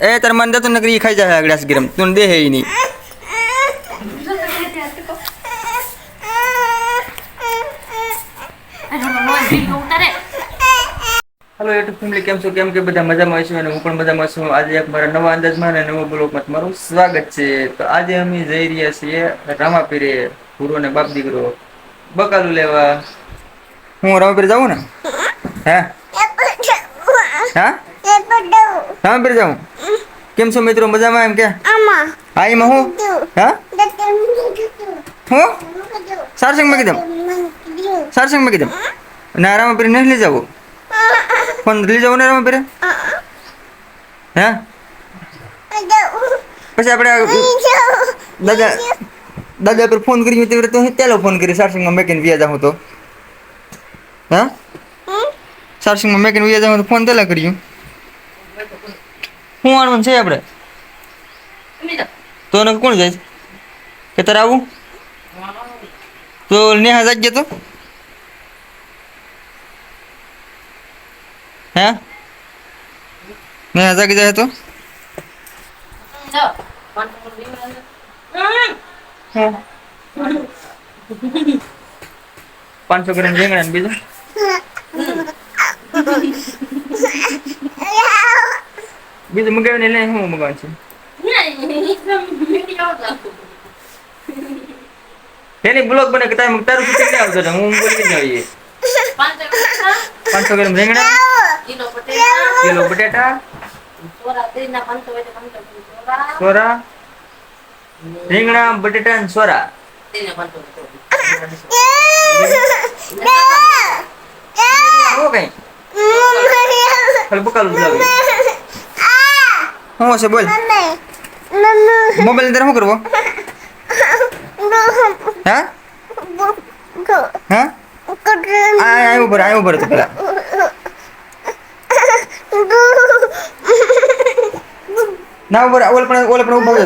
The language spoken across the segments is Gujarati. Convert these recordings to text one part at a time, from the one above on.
ए तर मन तो नगरी खाई जाए अगड़ास गिरम तुन दे है ही नहीं हेलो यूट्यूब फैमिली केम छो केम के बधा मजामां छो अने हूँ पण मजामां छुं। आज एक मारा नवा अंदाजमां अने नवा ब्लॉगमां तमारुं स्वागत छे। तो आज अमे जई रह्या छीए रामापीरे गुरु ने बाप दीकरो बकालू लेवा। हूँ रामापीरे जाऊं ने हैं हाँ रामापीरे जाऊं केम छो मित्रों मजामां एम के हाँ एमां हूँ हाँ हूँ सारसिंग में कीधुं सारसिंग में कीधुं ना रामापीरे नहीं लई जावो फोन लई जाओ ने रामापीरे हाँ પછી આપણે દાદા દાદા પર ફોન કર્યો તે તો તેલો ફોન કરી સારસિંગમાં મેકીને વ્યા જાઉં તો હા સારસિંગમાં મેકીને વ્યા જાઉં તો ફોન તેલા કર્યો હું આણવાનું છે આપણે તો એને કોણ જાય કે તારે આવું તો નેહા જાગજે તો હે નેહા જાગી જાય તો 500 ગ્રામ રીંગણા ને બીજું બીજું મગાવીને લઈ હું મગાવું છું એની બ્લોગ બને કે તારું શૂટિંગ નહીં આવતો હું બોલી ન આવીએ 500 ગ્રામ રીંગણા કિલો બટેટા सोरा રીંગણા બટેટા અને સોરા હો કઈ બકાલ બોલાવી હું છે બોલ મોબાઈલ અંદર શું કરવો હા હા આયો ભર તો પેલા ના ઉપર ઓલ પણ ઉભો રહે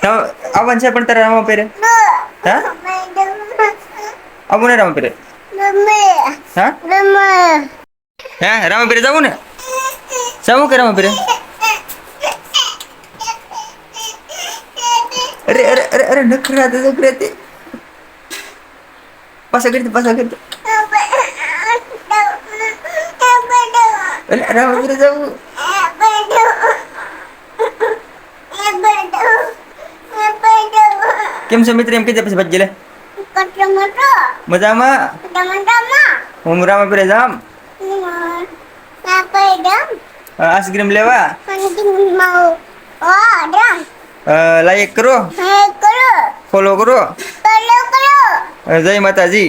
તો આવન છે પણ તારે રામાપીરે હા આવું ને રામાપીરે હા હે રામાપીરે જાવું ને જાવું કે રામાપીરે અરે અરે અરે અરે નખરા દે પાછા કરી રામાપીરે જાવું કેમ છે મિત્ર એમ કીધે પછી ભજ્જે લે મજામાં હું રામાપીરે જામ આઈસ્ક્રીમ લેવા લાઈક કરો ફોલો કરો જય માતાજી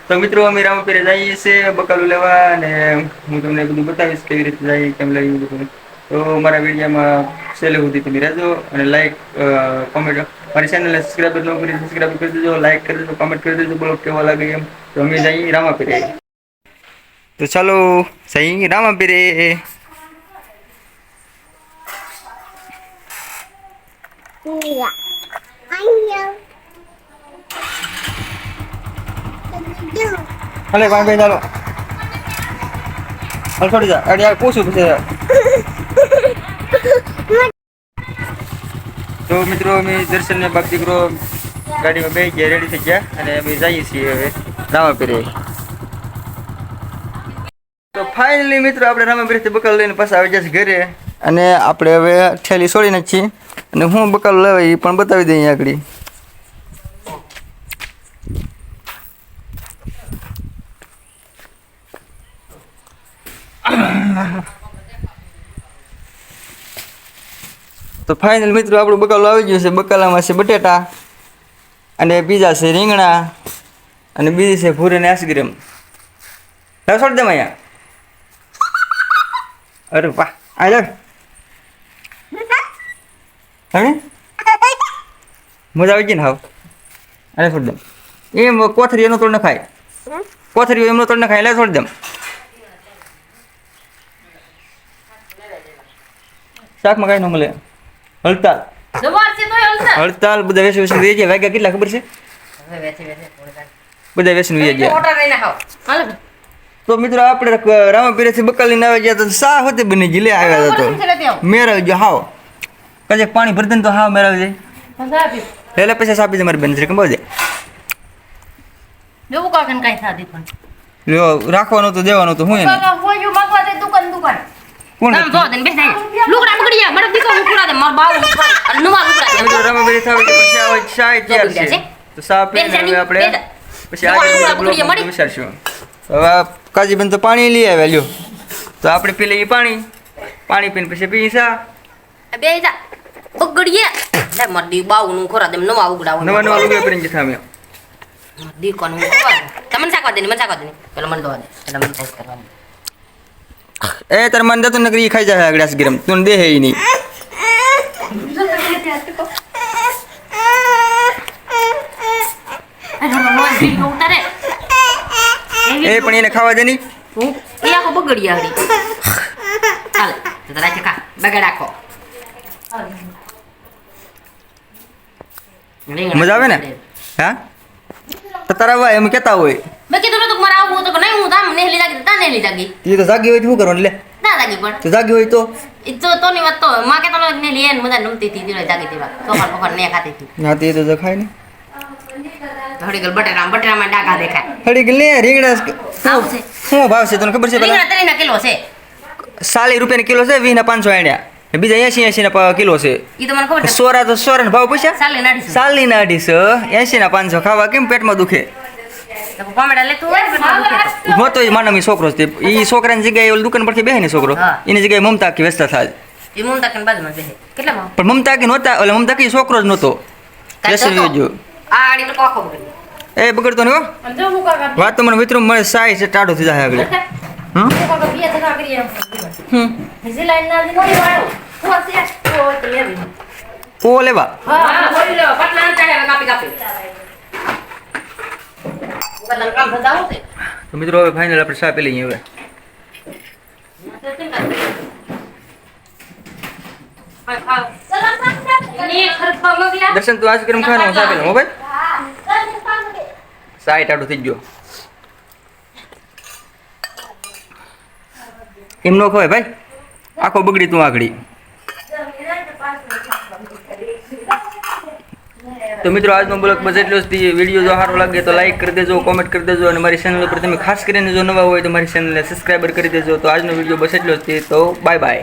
તો મિત્રો અમે રામાપીરે જઈએ છીએ બકાલું લેવા અને હું તમને બધું બતાવીશ કેવી રીતે જાય કેમ લઈ બધું તો મારા વિડીયોમાં છેલ્લે સુધી તમે રહેજો અને લાઈક કોમેન્ટ મારી ચેનલને સબસ્ક્રાઈબ ન કરી સબસ્ક્રાઈબ કરી દેજો લાઈક કરી દેજો કોમેન્ટ કરી દેજો બોલો કેવો લાગે એમ તો અમે જઈએ રામાપીરે તો ચાલો જઈ રામાપીરે ભલે ભાઈ ચાલો થોડી જા અરે યાર પૂછું પછી તો મિત્રો અમે દર્શન ને બાપ દીકરો ગાડીમાં બેસી ગયા રેડી થઈ ગયા અને અમે જઈએ છીએ હવે રામાપીરે તો ફાઇનલી મિત્રો આપણે રામાપીરેથી બકાલ લઈને પાછા આવી જશે ઘરે અને આપણે હવે થેલી છોડીને જ છીએ અને હું બકાલ લેવાય એ પણ બતાવી દઈએ આગળ તો ફાઇનલ મિત્રો આપણું બકાલું આવી ગયું છે બકાલામાં છે બટેટા અને બીજા છે રીંગણા અને બીજી છે ભૂરી અને આઈસ્ક્રીમ છોડી દે અહીંયા અરે વાહ આ લે હવે મજા આવી ગઈ ને હાવ અરે છોડી દે એમ કોથરી એનો તોડ ન ખાય કોથરી એમનો તોડ ન ખાય એટલે છોડી દે શાકમાં કાંઈ ન મળે હડતાલ હડતાલ બધા વેસી વેસી દે છે વાગ્યા કેટલા ખબર છે બધા વેસન વી ગયા. ઓટા લઈને ખાઓ હાલો તો મિત્રો આપણે રામાપીરેથી બકાલીને આવી ગયા તો સા હોતે બની ગઈ લે આવ્યા હતા તો મેરાવી ગયો હાવ કજે પાણી ભરતન તો હાવ મેરાવી જાય એટલે પછી સાપી દે મારી બેન છે કંબો દે જોવું કાકન કાઈ સાદી પણ લ્યો રાખવાનું તો દેવાનું તો હું એને કાકા હોય મગવા દે દુકાન કોણ નામ જો દે બેસાય લુગડા પકડીયા મારો દીકરો ઉકળા દે માર બાવ નુવા ઉકળા દે મિત્રો રામાપીરે થાવે કે પછી આવે ચાય તૈયાર છે તો સા પીને હવે આપણે પછી આગળ વિચારશું હવે કાજીબેન તો પાણી લઈ આવ્યા લ્યો તો આપણે પી લઈએ પાણી પીને પછી પી સા બે જા બગડીયા લે માર દી બાવ નું ખોરા દે નવા ઉકળા નવા લુગડા પહેરીને જતા અમે દી કોણ તમને સાકવા દે મને સાકવા દે પેલા મને દવા દે પેલા મને સાઈઝ કરવાની એ તાર મન દતો નકરી ખાઈ જાય આગળસ ગરમ તું દે હે નહીં એ પણ એને ખાવા દે નહીં એ આખો બગડી આવડી ચાલે તો તારા ચકા બગડ આખો મજા આવે ને હા તો તારા ભાઈ એમ કહેતા હોય મેં કીધું તો મારે આવું તો નહીં હું તામ નેહલી જાગી તા નેહલી જાગી એ તો જાગી હોય તો શું કરવાનું લે ના જાગી પણ તો જાગી હોય તો ઈ તો ની વાત તો માં કે તો નેહલી એને મજા નમતી હતી દીવા જાગી દીવા સોફર ને ખાતી હતી હા તે તો ખાય ને હડી ગલ બટેરામાં ડાકા દેખાય હડી ગલ ને રીંગણા આવું છે શું ભાવ છે તને ખબર છે પેલા રીંગણા 3 કિલો છે 40 રૂપિયાના કિલો છે 20 ના 500 આણ્યા બીજા 80 ના કિલો છે ઈ તો મને ખબર છે સોરા તો સોરા ભાવ પૂછ્યા ચાલે નાડી સાલી ના 250 80 ના 500 ખાવા કેમ પેટમાં દુખે તો કોમેડા લેતું હોય ને મોટો માનવી છોકરો છે એ છોકરાની જગ્યાએ ઓલી દુકાન પરથી બેહે ને છોકરો એની જગ્યાએ મમતા કે વ્યસ્ત થાય ઈ મમતા કે બાજુમાં બેહે કેટલા પણ મમતા કે નહોતા ઓલે મમતા કે છોકરો જ નહોતો વ્યસન યોજો આ આડી તો કોખો બગડી એ બગડતો નહીં હો અંજો હું કાકા વાત તો મને મિત્રો મને સાઈ છે ટાઢો થઈ જાય આગળ હું કાકા બિયા થકા કરી હિઝી લાઈન ના દી મોરી વાળો હું આસે તો તો લેવી ઓ લેવા હા મોરી લે પટલા ચાહે કાપી બદલ કામ થતા હોતે તો મિત્રો હવે ફાઇનલ આપણે સા પી લઈએ હવે દર્શન તું આજ કર્મ ખાવાનું સા પી લઉં હો ભાઈ સાઈ ટાઢો થઈ ગયો એમ નો ખવાય ભાઈ આખો બગડી તું આગળી તો મિત્રો આજનો બ્લોગ બસ એટલો જ વિડીયો જો સારો લાગે તો લાઈક કરી દેજો કોમેન્ટ કરી દેજો અને મારી ચેનલ પર તમે ખાસ કરીને જો નવા હોય તો મારી ચેનલને સબસ્ક્રાઈબર કરી દેજો તો આજનો વિડીયો બસ એટલો જ તો બાય બાય